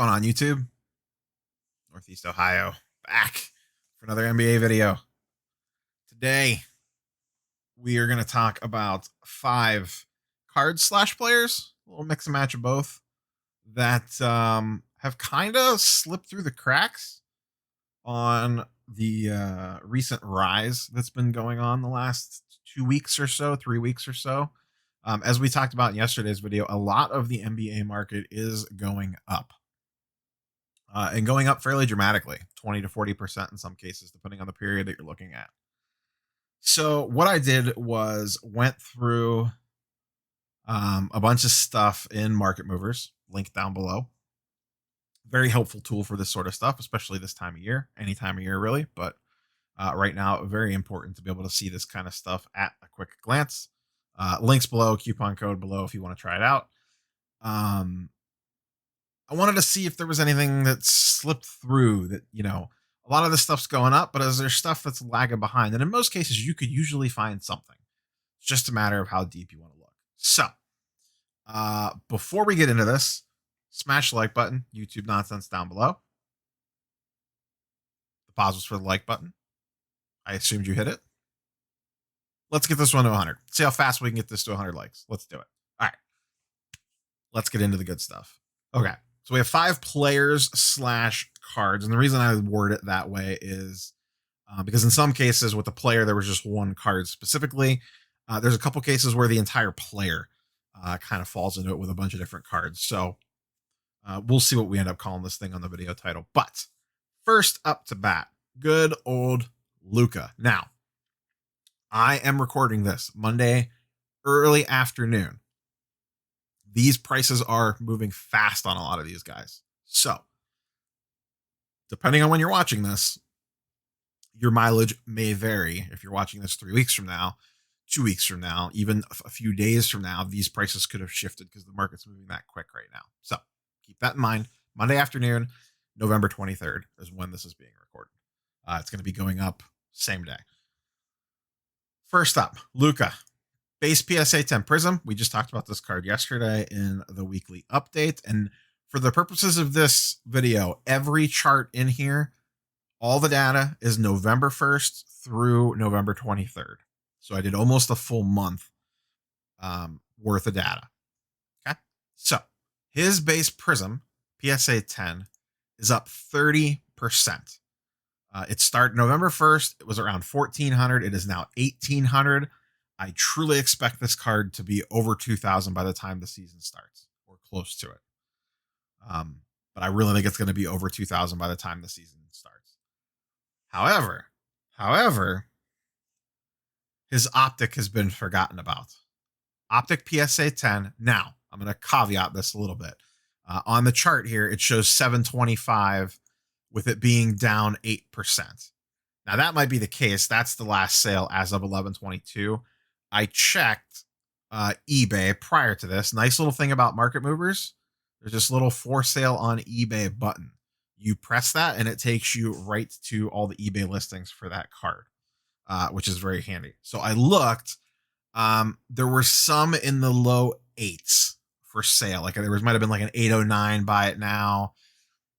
What's going on, YouTube? Northeast Ohio, back for another NBA video. Today, we are going to talk about 5 cards slash players, a little mix and match of both, that have kind of slipped through the cracks on the recent rise that's been going on the last 2 weeks or so, 3 weeks or so. As we talked about in yesterday's video, a lot of the NBA market is going up. And going up fairly dramatically, 20 to 40% in some cases, depending on the period that you're looking at. So what I did was went through a bunch of stuff in Market Movers, link down below. Very helpful tool for this sort of stuff, especially this time of year, any time of year really. But right now, very important to be able to see this kind of stuff at a quick glance. Links below, coupon code below if you want to try it out. I wanted to see if there was anything that slipped through that, a lot of this stuff's going up, but is there stuff that's lagging behind? And in most cases, you could usually find something. It's just a matter of how deep you want to look. So before we get into this, smash the like button, YouTube nonsense down below. The pause was for the like button. I assumed you hit it. Let's get this one to 100. See how fast we can get this to 100 likes. Let's do it. All right. Let's get into the good stuff. Okay. So we have 5 players slash cards. And the reason I word it that way is because in some cases with the player, there was just one card specifically. There's a couple cases where the entire player kind of falls into it with a bunch of different cards. So we'll see what we end up calling this thing on the video title. But first up to bat, good old Luca. Now, I am recording this Monday early afternoon. These prices are moving fast on a lot of these guys. So, depending on when you're watching this, your mileage may vary. If you're watching this 3 weeks from now, 2 weeks from now, even a few days from now, these prices could have shifted because the market's moving that quick right now. So, keep that in mind. Monday afternoon, November 23rd is when this is being recorded. It's going to be going up same day. First up, Luca. Base PSA 10 Prism. We just talked about this card yesterday in the weekly update. And for the purposes of this video, every chart in here, all the data is November 1st through November 23rd. So I did almost a full month worth of data. Okay. So his base Prism PSA 10 is up 30%. It started November 1st. It was around 1,400. It is now 1,800. I truly expect this card to be over 2,000 by the time the season starts, or close to it. But I really think it's going to be over 2,000 by the time the season starts. However, his Optic has been forgotten about. Optic PSA 10. Now, I'm going to caveat this a little bit. On the chart here, it shows 725 with it being down 8%. Now, that might be the case. That's the last sale as of 11/22. I checked eBay prior to this. Nice little thing about Market Movers. There's this little for sale on eBay button. You press that and it takes you right to all the eBay listings for that card, which is very handy. So I looked. There were some in the low 8s for sale. Like there might have been like an 809 buy it now.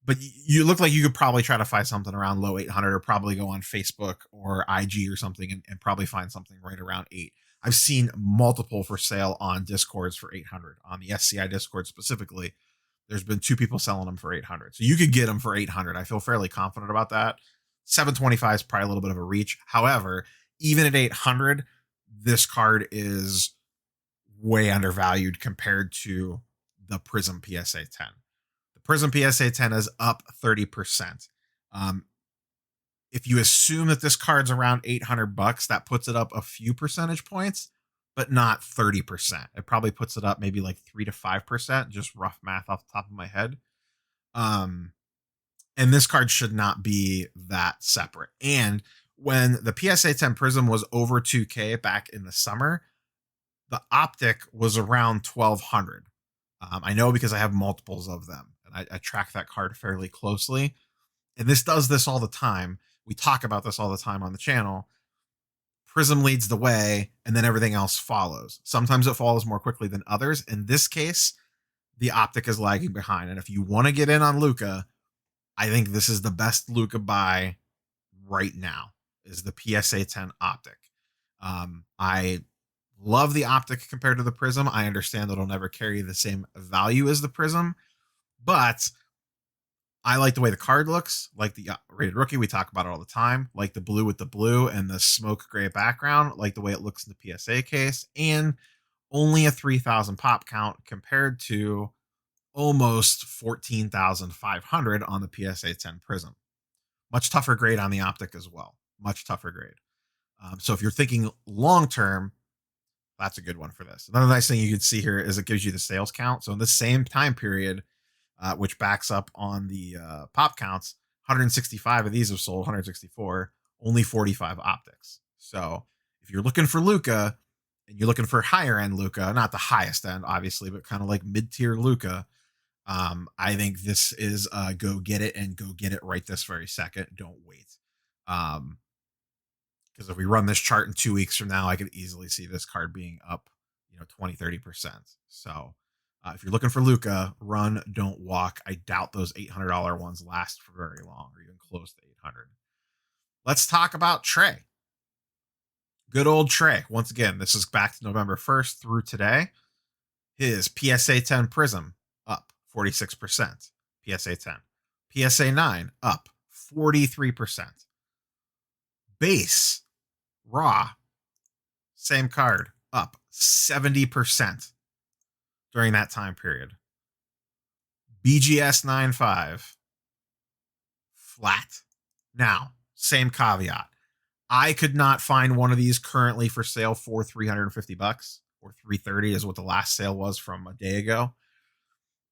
But you look like you could probably try to find something around low 800 or probably go on Facebook or IG or something and probably find something right around 8. I've seen multiple for sale on Discords for 800. On the SCI Discord specifically, there's been 2 people selling them for 800. So you could get them for 800. I feel fairly confident about that. 725 is probably a little bit of a reach. However, even at 800, this card is way undervalued compared to the Prism PSA 10. The Prism PSA 10 is up 30%. If you assume that this card's around $800, that puts it up a few percentage points, but not 30%. It probably puts it up maybe like 3 to 5%, just rough math off the top of my head. And this card should not be that separate. And when the PSA 10 Prism was over 2K back in the summer, the Optic was around 1,200. I know because I have multiples of them, and I track that card fairly closely. And this does this all the time. We talk about this all the time on the channel. Prism leads the way, and then everything else follows. Sometimes it follows more quickly than others. In this case, the Optic is lagging behind. And if you want to get in on Luca, I think this is the best Luca buy right now is the PSA 10 Optic. I love the Optic compared to the Prism. I understand that it'll never carry the same value as the Prism, but I like the way the card looks, like the rated rookie. We talk about it all the time, like the blue with the blue and the smoke gray background, like the way it looks in the PSA case, and only a 3,000 pop count compared to almost 14,500 on the PSA 10 Prism. Much tougher grade on the Optic as well. Much tougher grade. So if you're thinking long term, that's a good one for this. Another nice thing you can see here is it gives you the sales count. So in the same time period, which backs up on the pop counts, 165 of these have sold, 164, only 45 optics. So if you're looking for Luca and you're looking for higher end Luca, not the highest end, obviously, but kind of like mid tier Luca, I think this is go get it and go get it right this very second. Don't wait. Because if we run this chart in 2 weeks from now, I could easily see this card being up, 20, 30%. So if you're looking for Luca, run, don't walk. I doubt those $800 ones last for very long or even close to 800. Let's talk about Trey. Good old Trey. Once again, this is back to November 1st through today. His PSA 10 Prism up 46%. PSA 10. PSA 9 up 43%. Base raw, same card, up 70% during that time period. BGS 9.5 flat. Now, same caveat. I could not find one of these currently for sale for $350 or $330 is what the last sale was from a day ago.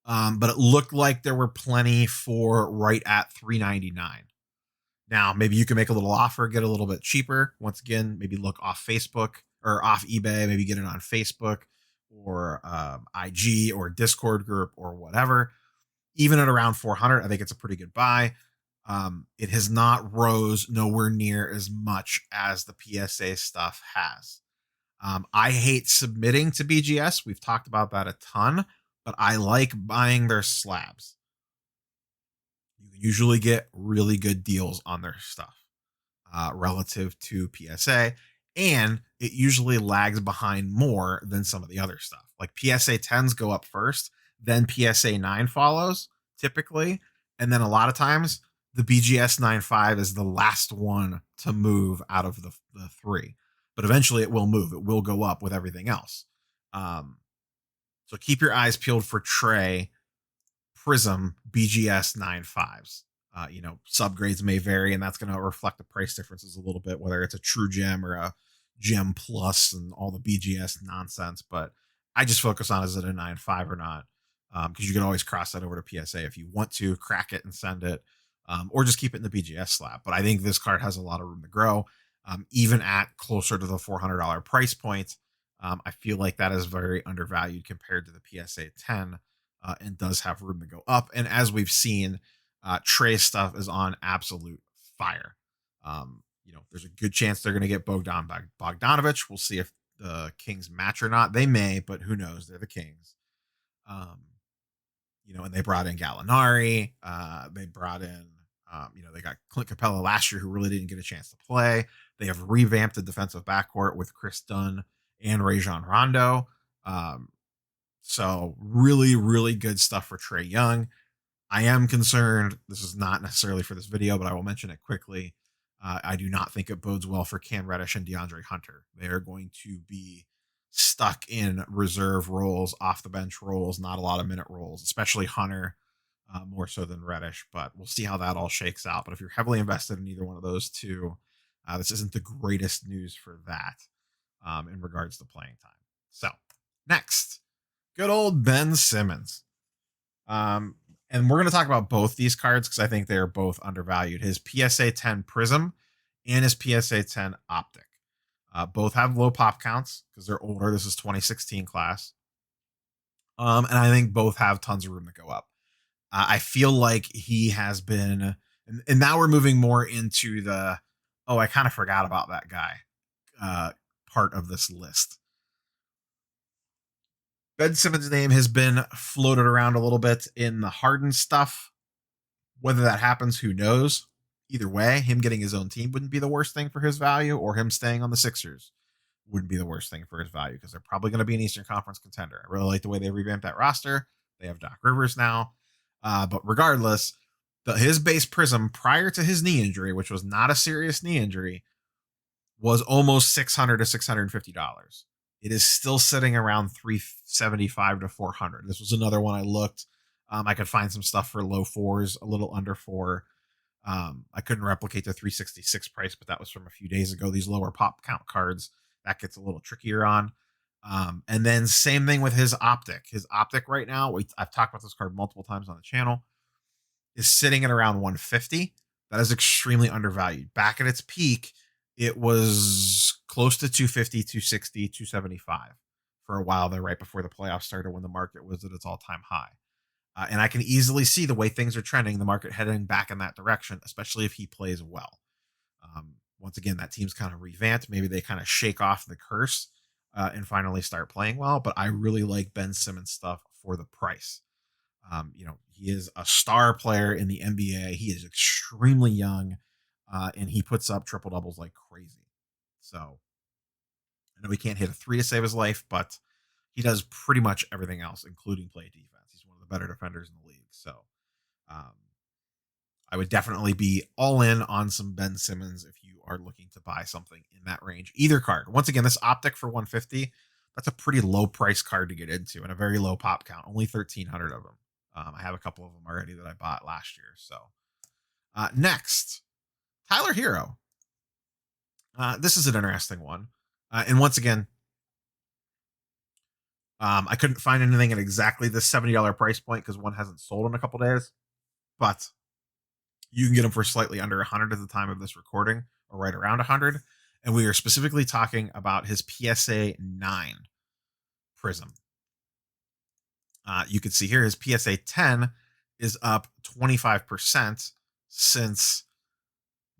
But it looked like there were plenty for right at $399. Now, maybe you can make a little offer, get a little bit cheaper. Once again, maybe look off Facebook or off eBay, maybe get it on Facebook or IG or Discord group or whatever. Even at around 400, I think it's a pretty good buy. It has not rose nowhere near as much as the PSA stuff has. I hate submitting to BGS. We've talked about that a ton, but I like buying their slabs. You can usually get really good deals on their stuff relative to PSA, and it usually lags behind more than some of the other stuff. Like PSA 10s go up first, then PSA 9 follows typically, and then a lot of times the BGS 9.5 is the last one to move out of the three. But eventually it will move. It will go up with everything else. So keep your eyes peeled for Trey Prism BGS 9.5s. Subgrades may vary, and that's going to reflect the price differences a little bit, whether it's a true gem or a gem plus and all the BGS nonsense. But I just focus on is it a 9.5 or not, because you can always cross that over to PSA if you want to crack it and send it, or just keep it in the BGS slab. But I think this card has a lot of room to grow, even at closer to the $400 price point. I feel like that is very undervalued compared to the PSA 10. And does have room to go up. And as we've seen, Trey's stuff is on absolute fire. There's a good chance they're going to get Bogdanovich. We'll see if the Kings match or not. They may, but who knows? They're the Kings. And they brought in Gallinari. They brought in, they got Clint Capella last year who really didn't get a chance to play. They have revamped the defensive backcourt with Chris Dunn and Rajon Rondo. So really, really good stuff for Trey Young. I am concerned. This is not necessarily for this video, but I will mention it quickly. I do not think it bodes well for Cam Reddish and DeAndre Hunter. They are going to be stuck in reserve roles, off the bench roles, not a lot of minute roles, especially Hunter, more so than Reddish. But we'll see how that all shakes out. But if you're heavily invested in either one of those two, this isn't the greatest news for that in regards to playing time. So next. Good old Ben Simmons. And we're going to talk about both these cards because I think they are both undervalued. His PSA 10 Prism and his PSA 10 Optic. Both have low pop counts because they're older. This is 2016 class. And I think both have tons of room to go up. I feel like he has been, and now we're moving more into the, I kind of forgot about that guy part of this list. Ben Simmons' name has been floated around a little bit in the Harden stuff. Whether that happens, who knows? Either way, him getting his own team wouldn't be the worst thing for his value, or him staying on the Sixers wouldn't be the worst thing for his value because they're probably going to be an Eastern Conference contender. I really like the way they revamped that roster. They have Doc Rivers now. But regardless, his base Prism prior to his knee injury, which was not a serious knee injury, was almost $600 to $650. It is still sitting around 375 to 400. This was another one I looked. I could find some stuff for low fours, a little under four. I couldn't replicate the 366 price, but that was from a few days ago. These lower pop count cards, that gets a little trickier on. And then same thing with his Optic. His Optic right now, I've talked about this card multiple times on the channel, is sitting at around 150. That is extremely undervalued. Back at its peak, it was close to 250, 260, 275 for a while there, right before the playoffs started when the market was at its all-time high. And I can easily see the way things are trending, the market heading back in that direction, especially if he plays well. Once again, that team's kind of revamped. Maybe they kind of shake off the curse and finally start playing well. But I really like Ben Simmons stuff for the price. He is a star player in the NBA. He is extremely young, and he puts up triple doubles like crazy. So I know he can't hit a three to save his life, but he does pretty much everything else, including play defense. He's one of the better defenders in the league. So um, I would definitely be all in on some Ben Simmons if you are looking to buy something in that range. Either card. Once again, this Optic for 150, that's a pretty low price card to get into and a very low pop count. Only 1,300 of them. I have a couple of them already that I bought last year. So next, Tyler Hero. This is an interesting one. And once again, I couldn't find anything at exactly the $70 price point because one hasn't sold in a couple days. But you can get them for slightly under 100 at the time of this recording, or right around 100. And we are specifically talking about his PSA 9 Prism. You can see here his PSA 10 is up 25% since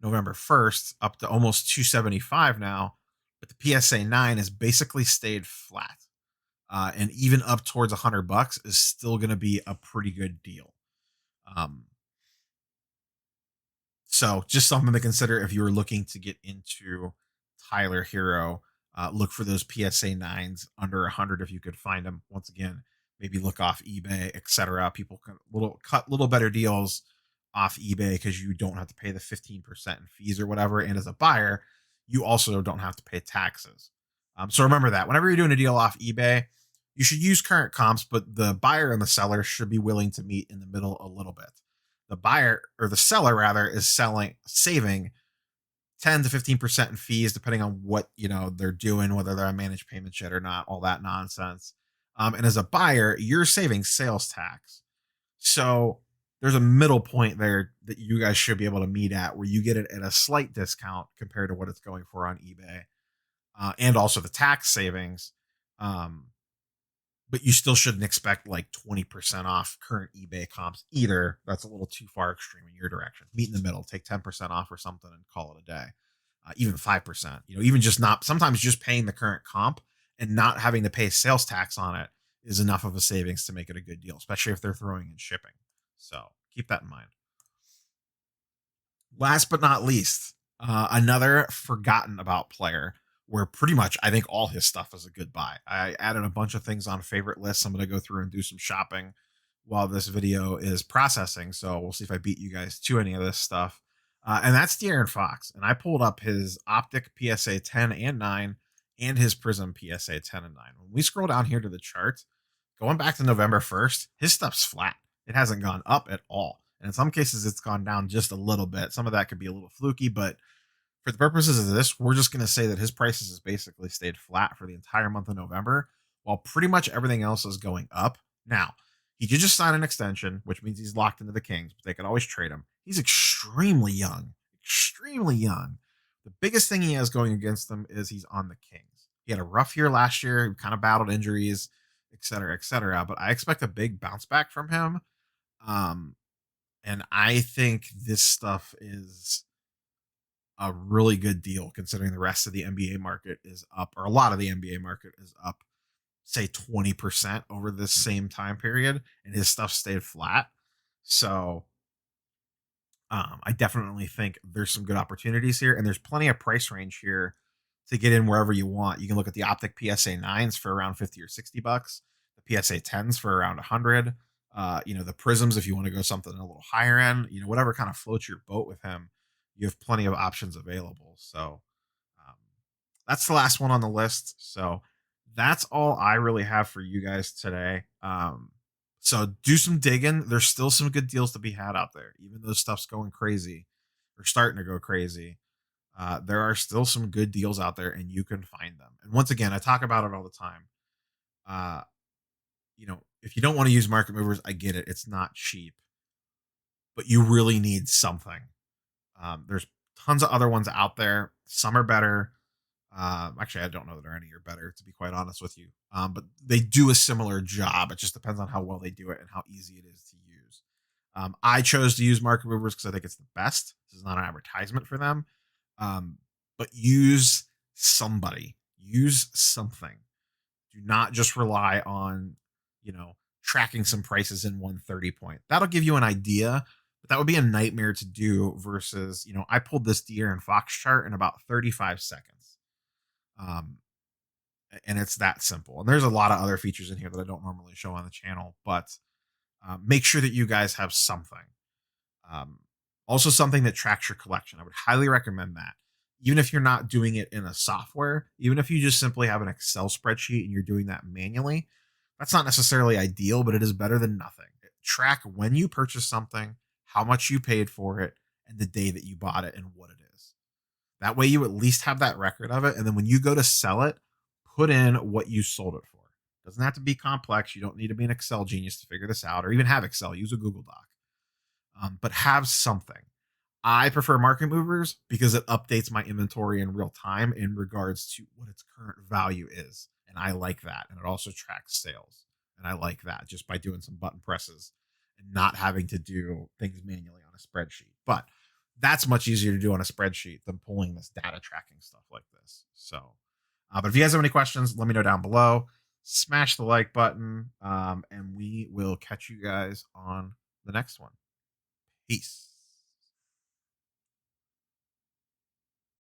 November 1st, up to almost 275 now. But the PSA 9 has basically stayed flat. And even up towards $100 is still going to be a pretty good deal. So just something to consider if you were looking to get into Tyler Hero. Look for those PSA 9s under 100 if you could find them. Once again, maybe look off eBay, etc. People can cut little better deals off eBay because you don't have to pay the 15% in fees or whatever. And as a buyer, you also don't have to pay taxes. So remember that whenever you're doing a deal off eBay, you should use current comps, but the buyer and the seller should be willing to meet in the middle a little bit. The buyer, or the seller rather, is saving 10 to 15% in fees, depending on what they're doing, whether they're on managed payments yet or not, all that nonsense. And as a buyer, you're saving sales tax. So there's a middle point there that you guys should be able to meet at, where you get it at a slight discount compared to what it's going for on eBay, and also the tax savings. But you still shouldn't expect like 20% off current eBay comps either. That's a little too far extreme in your direction. Meet in the middle, take 10% off or something and call it a day. Even 5%, even just not, sometimes just paying the current comp and not having to pay sales tax on it is enough of a savings to make it a good deal, especially if they're throwing in shipping. So keep that in mind. Last but not least, another forgotten about player where pretty much I think all his stuff is a good buy. I added a bunch of things on favorite lists. I'm going to go through and do some shopping while this video is processing. So we'll see if I beat you guys to any of this stuff. And that's De'Aaron Fox. And I pulled up his Optic PSA 10 and 9 and his Prism PSA 10 and 9. When we scroll down here to the chart, going back to November 1st, his stuff's flat. It hasn't gone up at all. And in some cases, it's gone down just a little bit. Some of that could be a little fluky, but for the purposes of this, we're just going to say that his prices has basically stayed flat for the entire month of November, while pretty much everything else is going up. Now, he did just sign an extension, which means he's locked into the Kings, but they could always trade him. He's extremely young, extremely young. The biggest thing he has going against him is he's on the Kings. He had a rough year last year. He kind of battled injuries, et cetera, et cetera. But I expect a big bounce back from him. And I think this stuff is a really good deal considering the rest of the NBA market is up, or a lot of the NBA market is up. say 20% over this same time period, and his stuff stayed flat. So I definitely think there's some good opportunities here, and there's plenty of price range here to get in wherever you want. You can look at the Optic PSA 9s for around 50 or $60, the PSA 10s for around 100. The Prisms if you want to go something a little higher end, whatever kind of floats your boat with him, you have plenty of options available. So um, that's the last one on the list. So that's all I really have for you guys today. So do some digging. There's still some good deals to be had out there, even though stuff's going crazy or starting to go crazy. There are still some good deals out there, and you can find them. And once again, I talk about it all the time. Uh, if you don't want to use market movers, I get it. It's not cheap, but you really need something. There's tons of other ones out there. Some are better. Actually, I don't know that there are any are better, to be quite honest with you. But they do a similar job. It just depends on how well they do it and how easy it is to use. I chose to use market movers because I think it's the best. This is not an advertisement for them. Um, but use somebody, use something. Do not just rely on, you know, tracking some prices in 130 point. That'll give you an idea, but that would be a nightmare to do versus, I pulled this deer and fox chart in about 35 seconds. Um, and it's that simple. And there's a lot of other features in here that I don't normally show on the channel, but make sure that you guys have something. Um, Also, something that tracks your collection. I would highly recommend that. Even if you're not doing it in a software, even if you just simply have an Excel spreadsheet and you're doing that manually, that's not necessarily ideal, but it is better than nothing. Track when you purchase something, how much you paid for it, and the day that you bought it and what it is. That way, you at least have that record of it. And then when you go to sell it, put in what you sold it for. It doesn't have to be complex. You don't need to be an Excel genius to figure this out or even have Excel. Use a Google Doc, but have something. I prefer market movers because it updates my inventory in real time in regards to what its current value is. And I like that. And it also tracks sales. And I like that just by doing some button presses and not having to do things manually on a spreadsheet. But that's much easier to do on a spreadsheet than pulling this data tracking stuff like this. So, but if you guys have any questions, let me know down below. Smash the like button, and we will catch you guys on the next one. Peace.